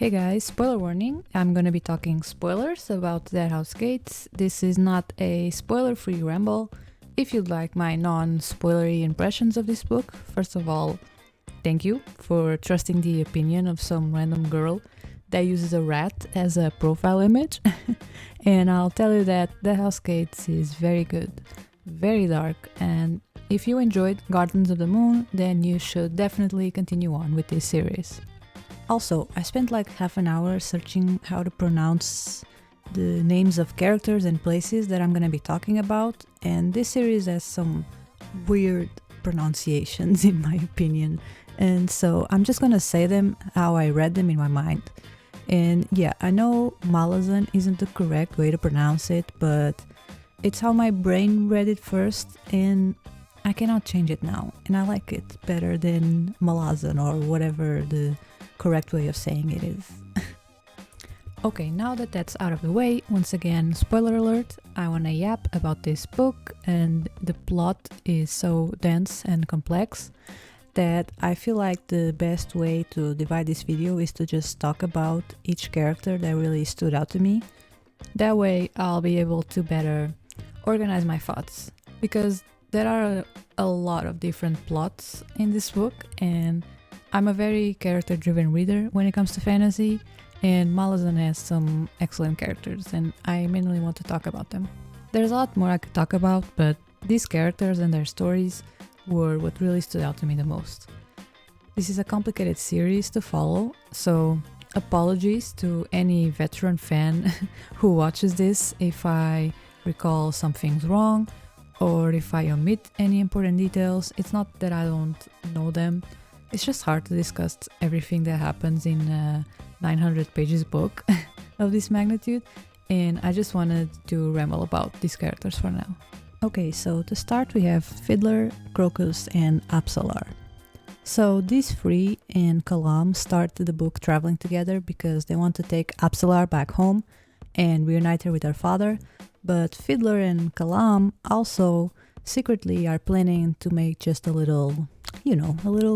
Hey guys, spoiler warning. I'm gonna be talking spoilers about Deadhouse Gates. This is not a spoiler-free ramble. If you'd like my non-spoilery impressions of this book, first of all, thank you for trusting the opinion of some random girl that uses a rat as a profile image. And I'll tell you that Deadhouse Gates is very good, very dark, and if you enjoyed Gardens of the Moon, then you should definitely continue on with this series. Also, I spent like half an hour searching how to pronounce the names of characters and places that I'm gonna be talking about, and this series has some weird pronunciations in my opinion, and so I'm just gonna say them how I read them in my mind. And yeah, I know malazan isn't the correct way to pronounce it, but it's how my brain read it first, and I cannot change it now, and I like it better than malazan or whatever the correct way of saying it is. Okay, now that that's out of the way, once again, spoiler alert, I wanna yap about this book, and the plot is so dense and complex that I feel like the best way to divide this video is to just talk about each character that really stood out to me. That way I'll be able to better organize my thoughts, because there are a lot of different plots in this book, and I'm a very character-driven reader when it comes to fantasy, and malazan has some excellent characters, and I mainly want to talk about them. There's a lot more I could talk about, but these characters and their stories were what really stood out to me the most. This is a complicated series to follow, so apologies to any veteran fan who watches this if I recall some things wrong, or if I omit any important details. It's not that I don't know them. It's just hard to discuss everything that happens in a 900 pages book of this magnitude, and I just wanted to ramble about these characters for now. Okay, so to start we have Fiddler, Crokus, and Apsalar. So these three and Kalam start the book traveling together because they want to take Apsalar back home and reunite her with her father, but Fiddler and Kalam also secretly are planning to make just a little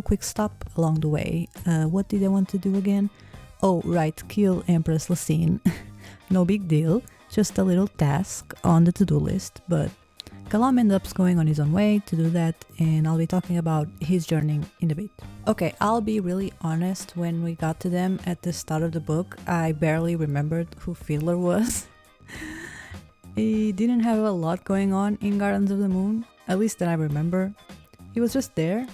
quick stop along the way. What did they want to do again? Oh, right, kill Empress Felisin. No big deal, just a little task on the to-do list, but Kalam ends up going on his own way to do that, and I'll be talking about his journey in a bit. Okay, I'll be really honest, when we got to them at the start of the book, I barely remembered who Fiddler was. He didn't have a lot going on in Gardens of the Moon, at least that I remember. He was just there.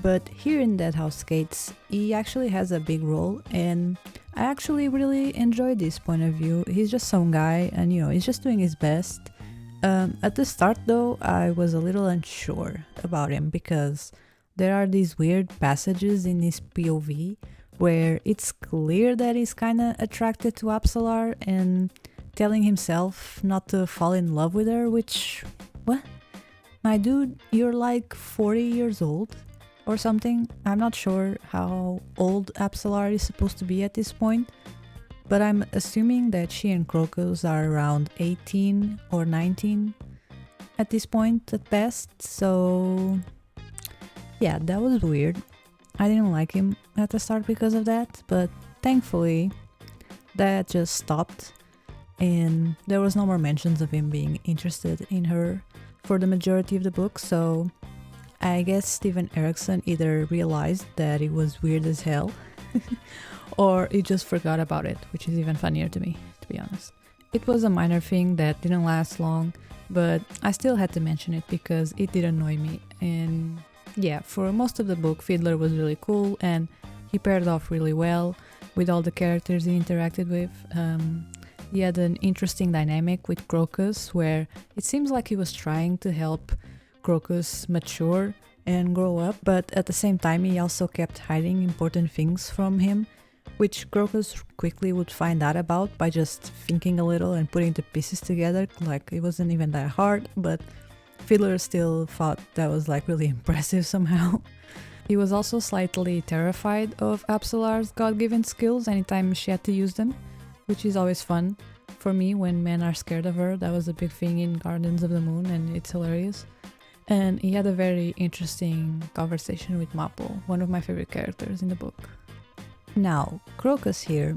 But here in Deadhouse Gates, he actually has a big role, and I actually really enjoyed this point of view. He's just some guy, and he's just doing his best. At the start though, I was a little unsure about him, because there are these weird passages in his POV where it's clear that he's kinda attracted to Apsalar and telling himself not to fall in love with her, which, what? My dude, you're like 40 years old or something. I'm not sure how old Apsalar is supposed to be at this point, but I'm assuming that she and Crokus are around 18 or 19 at this point at best, so yeah, that was weird. I didn't like him at the start because of that, but thankfully that just stopped, and there was no more mentions of him being interested in her for the majority of the book, so I guess Steven Erikson either realized that it was weird as hell or he just forgot about it, which is even funnier to me, to be honest. It was a minor thing that didn't last long, but I still had to mention it because it did annoy me. And yeah, for most of the book, Fiddler was really cool and he paired off really well with all the characters he interacted with. He had an interesting dynamic with Crokus where it seems like he was trying to help Crokus mature and grow up, but at the same time he also kept hiding important things from him, which Crokus quickly would find out about by just thinking a little and putting the pieces together. Like, it wasn't even that hard, but Fiddler still thought that was like really impressive somehow. He was also slightly terrified of Apsalar's god-given skills anytime she had to use them, which is always fun for me when men are scared of her. That was a big thing in Gardens of the Moon, and it's hilarious. And he had a very interesting conversation with Mappo, one of my favorite characters in the book. Now, Crokus here,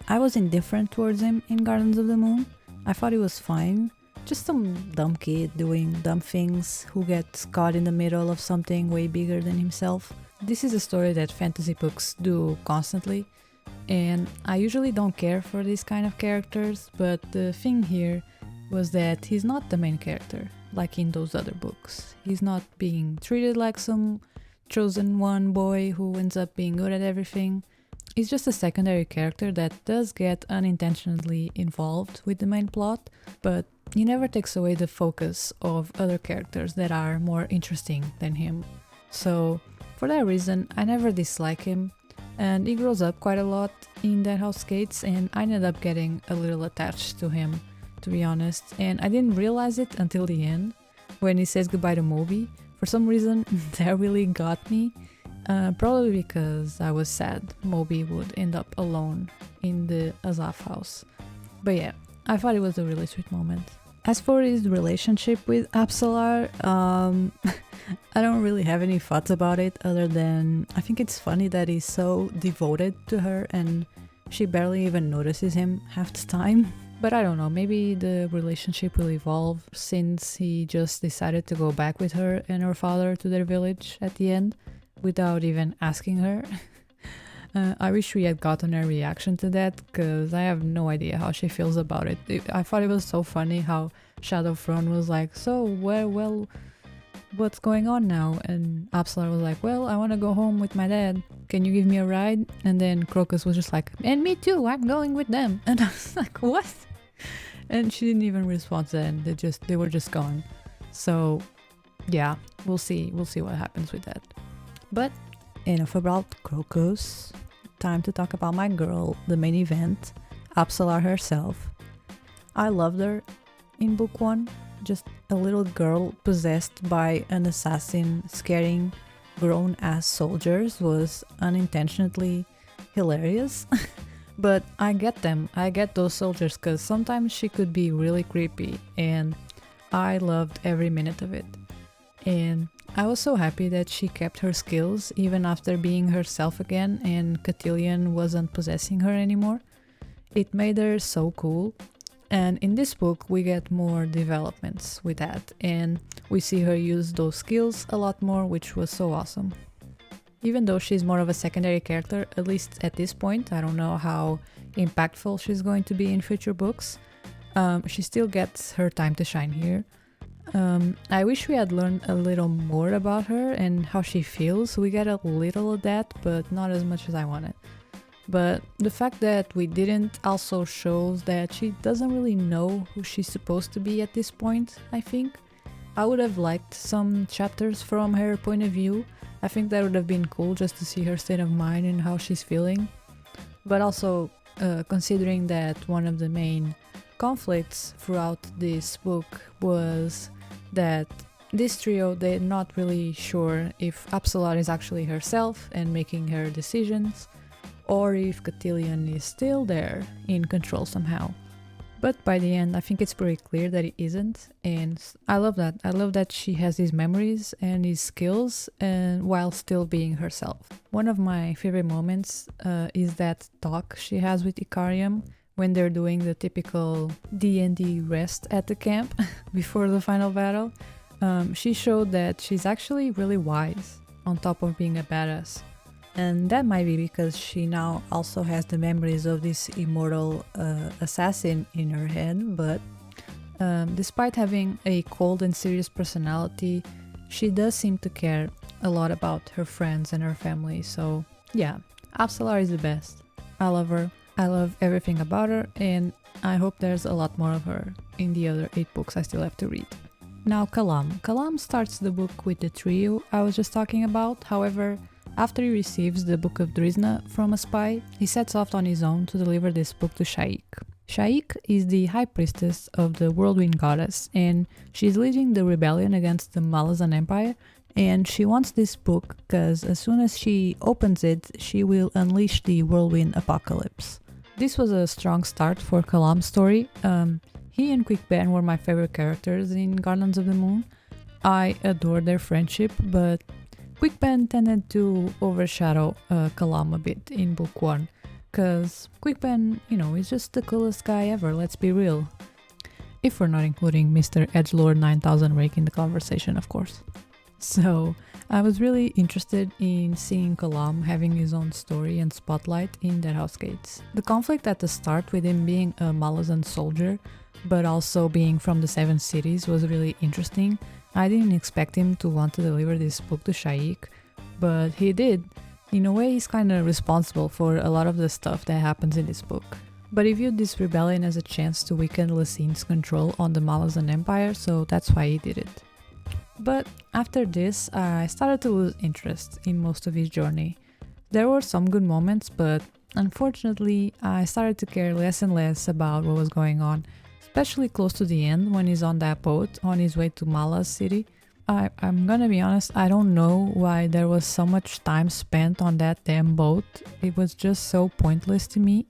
I was indifferent towards him in Gardens of the Moon. I thought he was fine. Just some dumb kid doing dumb things who gets caught in the middle of something way bigger than himself. This is a story that fantasy books do constantly, and I usually don't care for these kind of characters, but the thing here was that he's not the main character, like in those other books. He's not being treated like some chosen one boy who ends up being good at everything. He's just a secondary character that does get unintentionally involved with the main plot, but he never takes away the focus of other characters that are more interesting than him. So, for that reason, I never dislike him, and he grows up quite a lot in Deadhouse Gates, and I ended up getting a little attached to him, to be honest, and I didn't realize it until the end, when he says goodbye to Moby. For some reason, that really got me, probably because I was sad Moby would end up alone in the Azaf house. But yeah, I thought it was a really sweet moment. As for his relationship with Apsalar, I don't really have any thoughts about it other than I think it's funny that he's so devoted to her and she barely even notices him half the time. But I don't know, maybe the relationship will evolve since he just decided to go back with her and her father to their village at the end without even asking her. I wish we had gotten a reaction to that, because I have no idea how she feels about it. I thought it was so funny how Shadowthrone was like, so, well, what's going on now? And Apsalar was like, well, I want to go home with my dad. Can you give me a ride? And then Crokus was just like, and me too, I'm going with them. And I was like, what? And she didn't even respond then. They were just gone. So, yeah, we'll see what happens with that. But enough about Crokus. Time to talk about my girl, the main event, Apsalar herself. I loved her in book 1, just a little girl possessed by an assassin scaring grown-ass soldiers was unintentionally hilarious. But I get them, I get those soldiers, because sometimes she could be really creepy and I loved every minute of it. And I was so happy that she kept her skills even after being herself again and Cotillion wasn't possessing her anymore. It made her so cool, and in this book we get more developments with that and we see her use those skills a lot more, which was so awesome. Even though she's more of a secondary character, at least at this point, I don't know how impactful she's going to be in future books, she still gets her time to shine here. I wish we had learned a little more about her and how she feels. We get a little of that, but not as much as I wanted. But the fact that we didn't also shows that she doesn't really know who she's supposed to be at this point, I think. I would have liked some chapters from her point of view. I think that would have been cool just to see her state of mind and how she's feeling. But also, considering that one of the main conflicts throughout this book was that this trio, they're not really sure if Apsalar is actually herself and making her decisions, or if Cotillion is still there in control somehow. But by the end, I think it's pretty clear that it isn't, and I love that. I love that she has these memories and these skills and while still being herself. One of my favorite moments is that talk she has with Icarium when they're doing the typical D&D rest at the camp before the final battle. She showed that she's actually really wise on top of being a badass. And that might be because she now also has the memories of this immortal assassin in her head, but despite having a cold and serious personality, she does seem to care a lot about her friends and her family. So yeah, Apsalar is the best. I love her. I love everything about her, and I hope there's a lot more of her in the other 8 books I still have to read. Now Kalam. Kalam starts the book with the trio I was just talking about. However, after he receives the Book of Drizna from a spy, he sets off on his own to deliver this book to Shaik. Shaik is the high priestess of the whirlwind goddess, and she's leading the rebellion against the Malazan Empire, and she wants this book because as soon as she opens it, she will unleash the whirlwind apocalypse. This was a strong start for Kalam's story. He and Quick Ben were my favorite characters in Gardens of the Moon. I adored their friendship, but Quickpen tended to overshadow Kalam a bit in book 1, cause Quickpen, is just the coolest guy ever, let's be real. If we're not including Mr. Edgelord 9000 Rake in the conversation, of course. So, I was really interested in seeing Kalam having his own story and spotlight in Deadhouse Gates. The conflict at the start with him being a malazan soldier, but also being from the 7 cities was really interesting. I didn't expect him to want to deliver this book to Shaik, but he did. In a way, he's kinda responsible for a lot of the stuff that happens in this book. But he viewed this rebellion as a chance to weaken Lesine's control on the Malazan Empire, so that's why he did it. But after this, I started to lose interest in most of his journey. There were some good moments, but unfortunately, I started to care less and less about what was going on, especially close to the end when he's on that boat on his way to Mala's city. I'm gonna be honest, I don't know why there was so much time spent on that damn boat. It was just so pointless to me.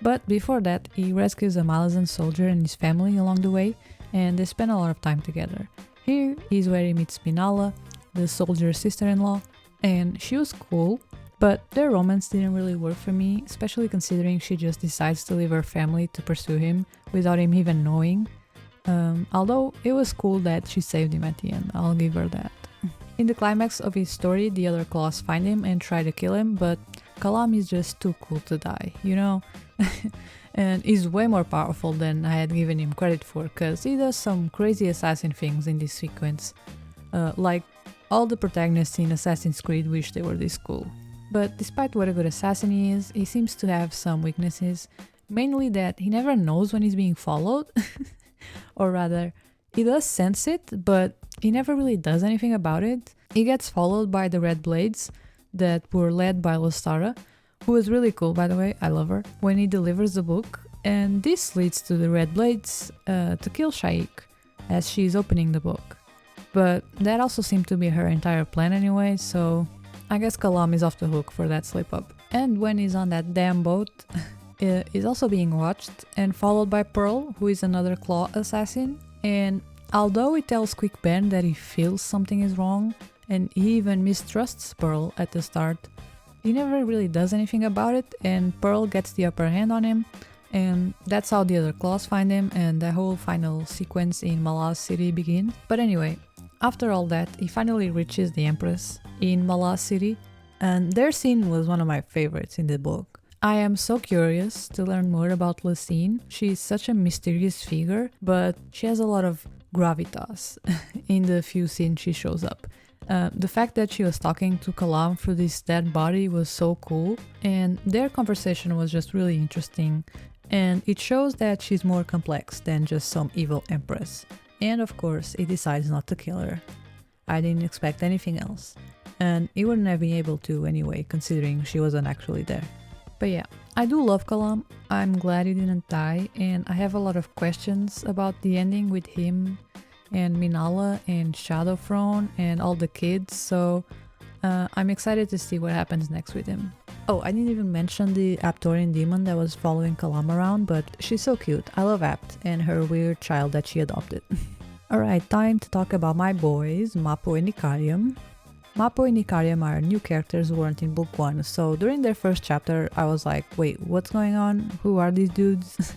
But before that, he rescues a malazan soldier and his family along the way, and they spend a lot of time together. Here is where he meets Minala, the soldier's sister-in-law, and she was cool, but their romance didn't really work for me, especially considering she just decides to leave her family to pursue him without him even knowing. Although it was cool that she saved him at the end, I'll give her that. In the climax of his story, the other claws find him and try to kill him, but Kalam is just too cool to die, and he's way more powerful than I had given him credit for, cause he does some crazy assassin things in this sequence. Like all the protagonists in Assassin's Creed wish they were this cool. But despite what a good assassin he is, he seems to have some weaknesses, mainly that he never knows when he's being followed. Or rather, he does sense it, but he never really does anything about it. He gets followed by the Red Blades that were led by Lostara, who is really cool, by the way, I love her, when he delivers the book, and this leads to the Red Blades to kill Shaik as she's opening the book. But that also seemed to be her entire plan anyway, so I guess Kalam is off the hook for that slip up. And when he's on that damn boat, is also being watched and followed by Pearl, who is another claw assassin, and although he tells Quickpen that he feels something is wrong, and he even mistrusts Pearl at the start, he never really does anything about it, and Pearl gets the upper hand on him, and that's how the other claws find him, and the whole final sequence in Mala's city begins. But anyway, after all that, he finally reaches the Empress in Mala's city, and their scene was one of my favorites in the book. I am so curious to learn more about Lesine. She is such a mysterious figure, but she has a lot of gravitas in the few scenes she shows up. The fact that she was talking to Kalam through this dead body was so cool, and their conversation was just really interesting, and it shows that she's more complex than just some evil empress. And of course, he decides not to kill her. I didn't expect anything else, and he wouldn't have been able to anyway, considering she wasn't actually there. But yeah, I do love Kalam, I'm glad he didn't die, and I have a lot of questions about the ending with him and Minala and Shadowthrone and all the kids, so I'm excited to see what happens next with him. Oh, I didn't even mention the Aptorian demon that was following Kalam around, but she's so cute. I love Apt and her weird child that she adopted. Alright, time to talk about my boys, Mappo and Icarium. Mappo and Icarium are new characters who weren't in book 1, so during their first chapter I was like, wait, what's going on? Who are these dudes?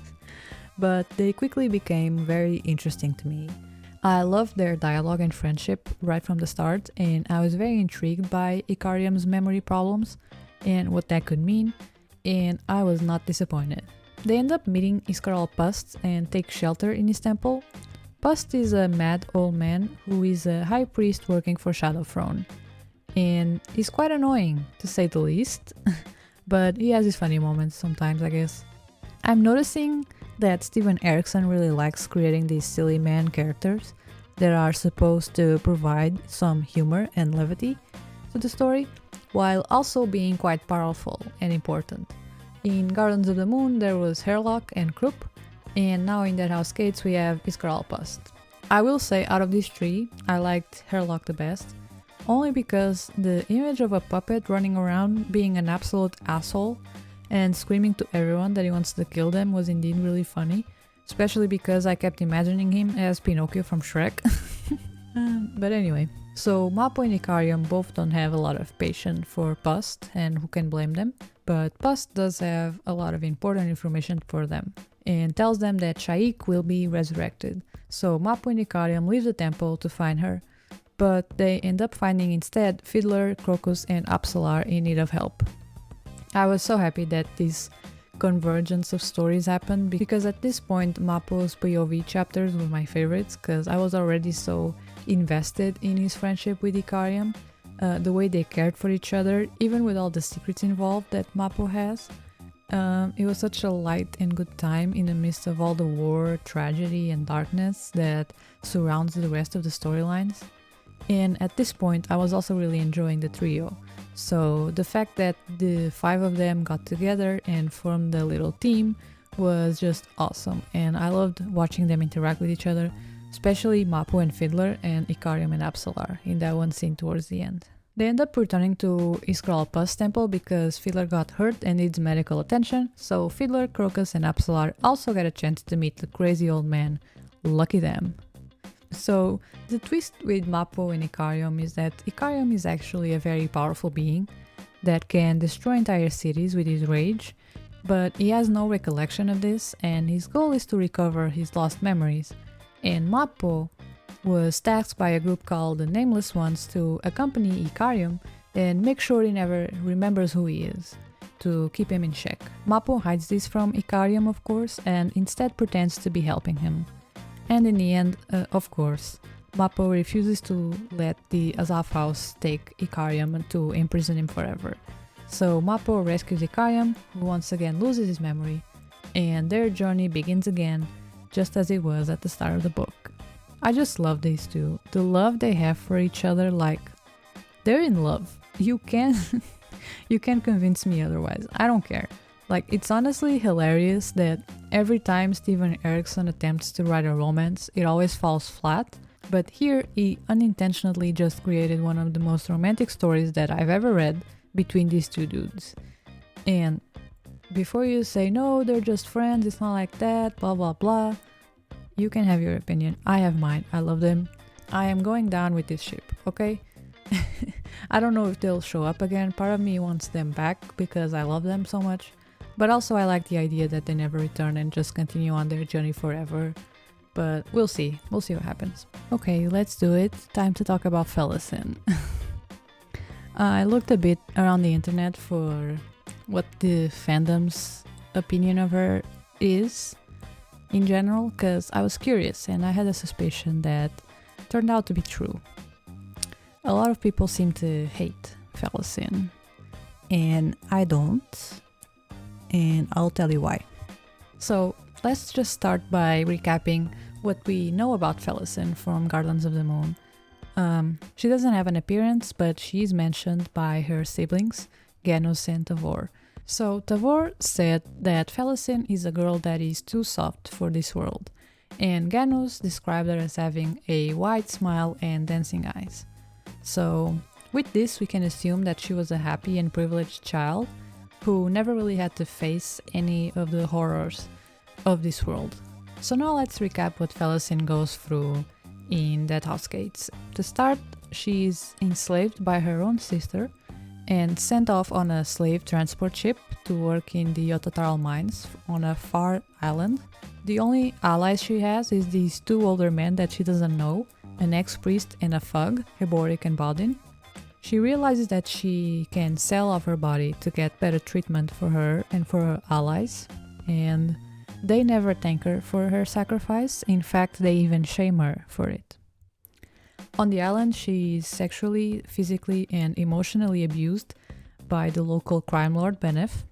But they quickly became very interesting to me. I loved their dialogue and friendship right from the start, and I was very intrigued by Icarium's memory problems and what that could mean, and I was not disappointed. They end up meeting Iskaral Pust and take shelter in his temple. Pust is a mad old man who is a high priest working for Shadowthrone, and he's quite annoying, to say the least, but he has his funny moments sometimes, I guess. I'm noticing that Steven Erikson really likes creating these silly man characters that are supposed to provide some humor and levity to the story, while also being quite powerful and important. In Gardens of the Moon there was Herlock and Krupp, and now in Deadhouse Gates we have Iskaral Pust. I will say out of these three, I liked Herlock the best, only because the image of a puppet running around being an absolute asshole and screaming to everyone that he wants to kill them was indeed really funny, especially because I kept imagining him as Pinocchio from Shrek. But anyway, so Mappo and Icarium both don't have a lot of patience for Pust, and who can blame them? But Pust does have a lot of important information for them, and tells them that Shaik will be resurrected. So Mappo and Icarium leave the temple to find her, but they end up finding instead Fiddler, Crokus, and Apsalar in need of help. I was so happy that this convergence of stories happened, because at this point Mappo's POV chapters were my favorites, because I was already so invested in his friendship with Icarium, the way they cared for each other, even with all the secrets involved that Mappo has. It was such a light and good time in the midst of all the war, tragedy, and darkness that surrounds the rest of the storylines. And at this point, I was also really enjoying the trio. So the fact that the 5 of them got together and formed a little team was just awesome. And I loved watching them interact with each other, especially Mappo and Fiddler and Icarium and Apsalar in that one scene towards the end. They end up returning to Iskral Pus temple because Fiddler got hurt and needs medical attention, so Fiddler, Crokus, and Apsalar also get a chance to meet the crazy old man. Lucky them. So the twist with Mappo and Icarium is that Icarium is actually a very powerful being that can destroy entire cities with his rage, but he has no recollection of this, and his goal is to recover his lost memories. And Mappo was tasked by a group called the Nameless Ones to accompany Icarium and make sure he never remembers who he is, to keep him in check. Mappo hides this from Icarium, of course, and instead pretends to be helping him. And in the end, of course, Mappo refuses to let the Azaf house take Icarium to imprison him forever. So Mappo rescues Icarium, who once again loses his memory, and their journey begins again, just as it was at the start of the book. I just love these two. The love they have for each other, like, they're in love. You can't convince me otherwise. I don't care. Like, it's honestly hilarious that every time Steven Erikson attempts to write a romance, it always falls flat. But here, he unintentionally just created one of the most romantic stories that I've ever read between these two dudes. And before you say, no, they're just friends, it's not like that, blah blah blah, you can have your opinion. I have mine. I love them. I am going down with this ship, okay? I don't know if they'll show up again. Part of me wants them back because I love them so much. But also I like the idea that they never return and just continue on their journey forever. But we'll see. We'll see what happens. Okay, let's do it. Time to talk about Felisin. I looked a bit around the internet for what the fandom's opinion of her is in general, because I was curious and I had a suspicion that turned out to be true. A lot of people seem to hate Felisin, and I don't, and I'll tell you why. So let's just start by recapping what we know about Felisin from Guardians of the Moon. She doesn't have an appearance, but she is mentioned by her siblings, Ganus and Tavor. So Tavor said that Felisin is a girl that is too soft for this world, and Ganus described her as having a wide smile and dancing eyes. So with this, we can assume that she was a happy and privileged child who never really had to face any of the horrors of this world. So now let's recap what Felisin goes through in Deadhouse Gates. To start, she's enslaved by her own sister and sent off on a slave transport ship to work in the Yotatral mines on a far island. The only allies she has is these 2 older men that she doesn't know, an ex-priest and a thug, Heboric and Baldin. She realizes that she can sell off her body to get better treatment for her and for her allies, and they never thank her for her sacrifice. In fact, they even shame her for it. On the island, she is sexually, physically, and emotionally abused by the local crime lord Benef.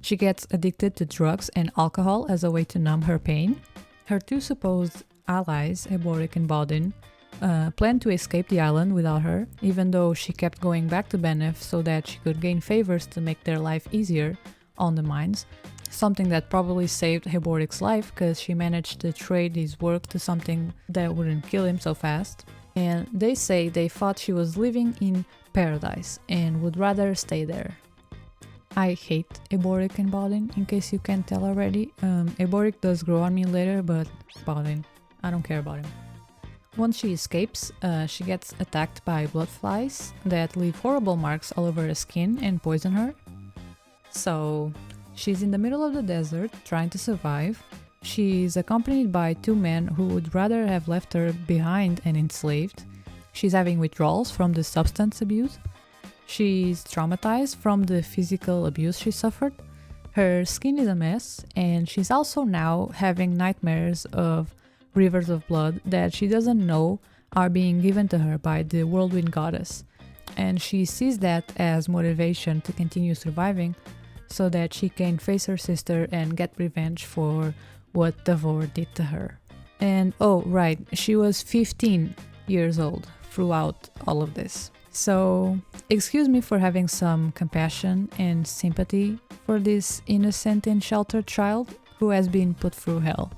She gets addicted to drugs and alcohol as a way to numb her pain. Her 2 supposed allies, Heboric and Baldin, planned to escape the island without her, even though she kept going back to Benef so that she could gain favors to make their life easier on the mines, something that probably saved Heboric's life because she managed to trade his work to something that wouldn't kill him so fast. And they say they thought she was living in paradise and would rather stay there. I hate Heboric and Baldin, in case you can't tell already. Heboric does grow on me later, but Baldin, I don't care about him. Once she escapes, she gets attacked by blood flies that leave horrible marks all over her skin and poison her. So she's in the middle of the desert trying to survive. She's accompanied by two men who would rather have left her behind and enslaved. She's having withdrawals from the substance abuse. She's traumatized from the physical abuse she suffered. Her skin is a mess, and she's also now having nightmares of rivers of blood that she doesn't know are being given to her by the whirlwind goddess. And she sees that as motivation to continue surviving so that she can face her sister and get revenge for what Davor did to her. And oh right, she was 15 years old throughout all of this. So excuse me for having some compassion and sympathy for this innocent and sheltered child who has been put through hell.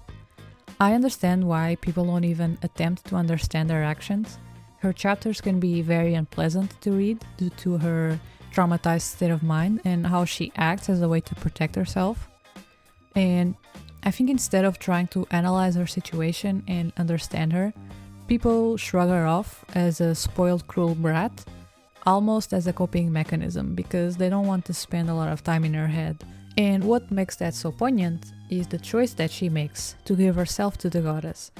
I understand why people won't even attempt to understand her actions. Her chapters can be very unpleasant to read due to her traumatized state of mind and how she acts as a way to protect herself. And I think instead of trying to analyze her situation and understand her, people shrug her off as a spoiled, cruel brat, almost as a coping mechanism because they don't want to spend a lot of time in her head. And what makes that so poignant is the choice that she makes to give herself to the goddess,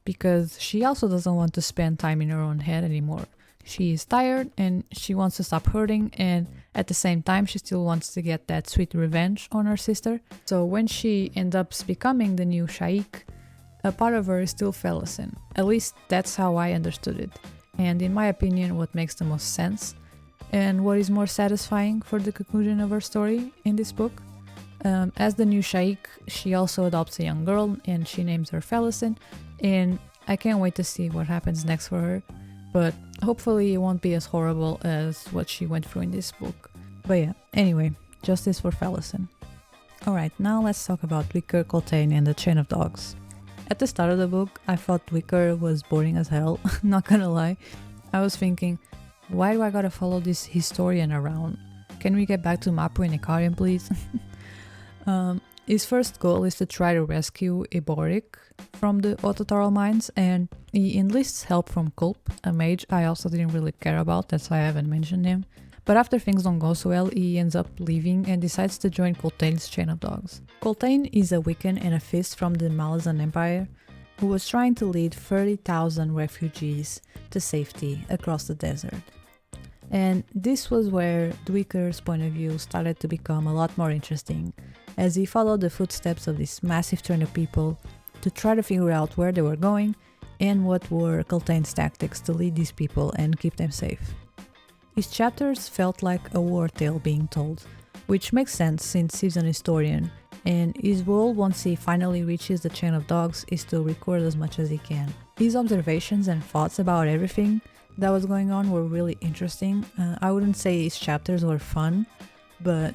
because she also doesn't want to spend time in her own head anymore. She is tired and she wants to stop hurting, and at the same time she still wants to get that sweet revenge on her sister. So when she ends up becoming the new Shaik, a part of her is still Felisin. At least that's how I understood it, and in my opinion what makes the most sense and what is more satisfying for the conclusion of her story in this book. As the new Shaik, she also adopts a young girl and she names her Felisin, and I can't wait to see what happens next for her, but hopefully it won't be as horrible as what she went through in this book. But yeah, anyway, justice for Felisin. Alright, now let's talk about Duiker, Coltaine and the Chain of Dogs. At the start of the book, I thought Duiker was boring as hell, not gonna lie. I was thinking, why do I gotta follow this historian around? Can we get back to Mappo Icarium, please? His first goal is to try to rescue Eboric from the Autotoral mines, and he enlists help from Kulp, a mage I also didn't really care about, that's why I haven't mentioned him. But after things don't go so well, he ends up leaving and decides to join Coltaine's Chain of Dogs. Coltaine is a Wiccan and a fist from the Malazan Empire who was trying to lead 30,000 refugees to safety across the desert. And this was where Duiker's point of view started to become a lot more interesting, as he followed the footsteps of this massive train of people to try to figure out where they were going and what were Coltaine's tactics to lead these people and keep them safe. His chapters felt like a war tale being told, which makes sense since he's an historian, and his role once he finally reaches the Chain of Dogs is to record as much as he can. His observations and thoughts about everything that was going on were really interesting. I wouldn't say his chapters were fun, but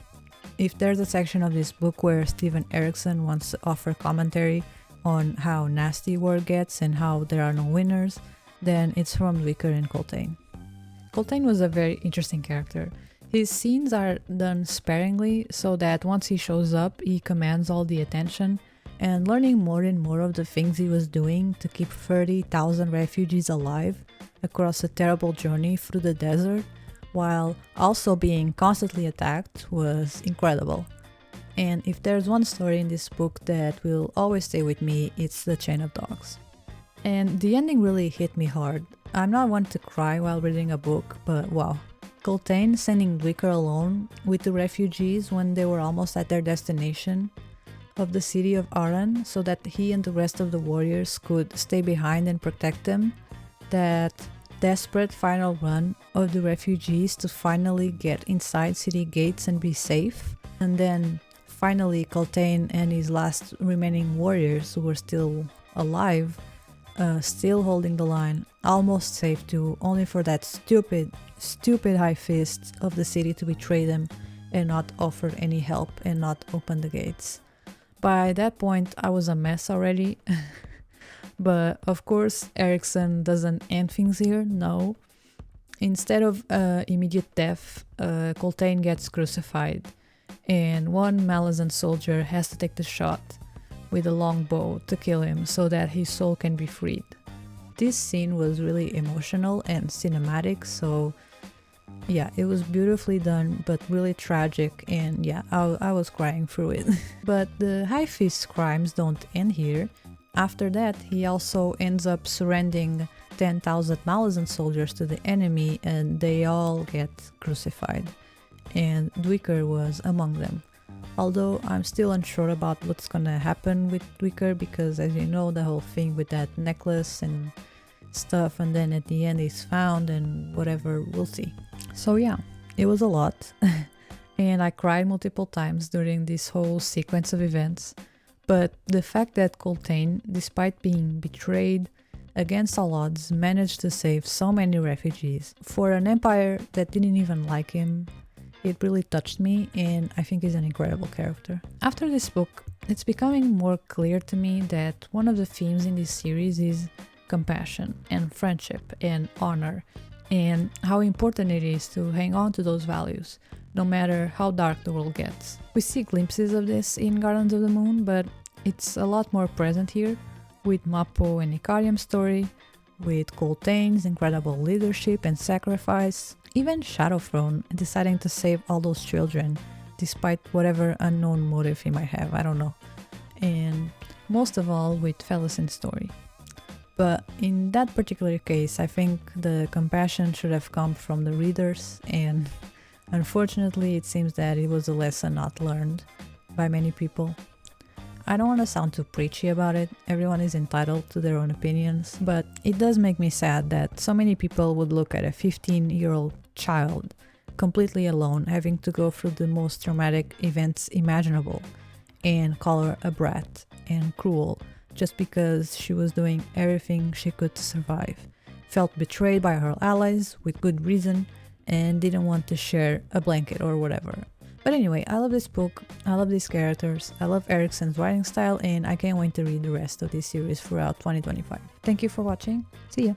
if there's a section of this book where Steven Erikson wants to offer commentary on how nasty war gets and how there are no winners, then it's from Duiker and Coltaine. Coltaine was a very interesting character. His scenes are done sparingly so that once he shows up, he commands all the attention, and learning more and more of the things he was doing to keep 30,000 refugees alive across a terrible journey through the desert, while also being constantly attacked, was incredible. And if there's one story in this book that will always stay with me, it's the Chain of Dogs. And the ending really hit me hard. I'm not one to cry while reading a book, but wow. Coltaine sending Duiker alone with the refugees when they were almost at their destination of the city of Aran so that he and the rest of the warriors could stay behind and protect them. That desperate final run of the refugees to finally get inside city gates and be safe. And then finally Coltaine and his last remaining warriors who were still alive, still holding the line, almost safe too, only for that stupid high fist of the city to betray them and not offer any help and not open the gates. By that point I was a mess already. But of course Erikson doesn't end things here, no. Instead of immediate death, Coltaine gets crucified, and one malazan soldier has to take the shot with a long bow to kill him so that his soul can be freed. This scene was really emotional and cinematic, so yeah, it was beautifully done, but really tragic, and yeah, I was crying through it. But the High Fist's crimes don't end here. After that, he also ends up surrendering 10,000 malazan soldiers to the enemy, and they all get crucified. And Duiker was among them. Although I'm still unsure about what's gonna happen with Duiker, because as you know, the whole thing with that necklace and stuff, and then at the end he's found and whatever, we'll see. So yeah, it was a lot. And I cried multiple times during this whole sequence of events. But the fact that Coltaine, despite being betrayed against all odds, managed to save so many refugees for an empire that didn't even like him, it really touched me, and I think he's an incredible character. After this book, it's becoming more clear to me that one of the themes in this series is compassion and friendship and honor, and how important it is to hang on to those values, no matter how dark the world gets. We see glimpses of this in Gardens of the Moon, but it's a lot more present here, with Mappo and Icarium's story, with Coltaine's incredible leadership and sacrifice, even Shadowthrone deciding to save all those children, despite whatever unknown motive he might have, I don't know. And most of all with Felisin's story. But in that particular case, I think the compassion should have come from the readers, and unfortunately it seems that it was a lesson not learned by many people. I don't want to sound too preachy about it, everyone is entitled to their own opinions, but it does make me sad that so many people would look at a 15-year-old child completely alone, having to go through the most traumatic events imaginable, and call her a brat and cruel just because she was doing everything she could to survive, felt betrayed by her allies with good reason, and didn't want to share a blanket or whatever. But anyway, I love this book, I love these characters, I love Eriksson's writing style, and I can't wait to read the rest of this series throughout 2025. Thank you for watching, see ya!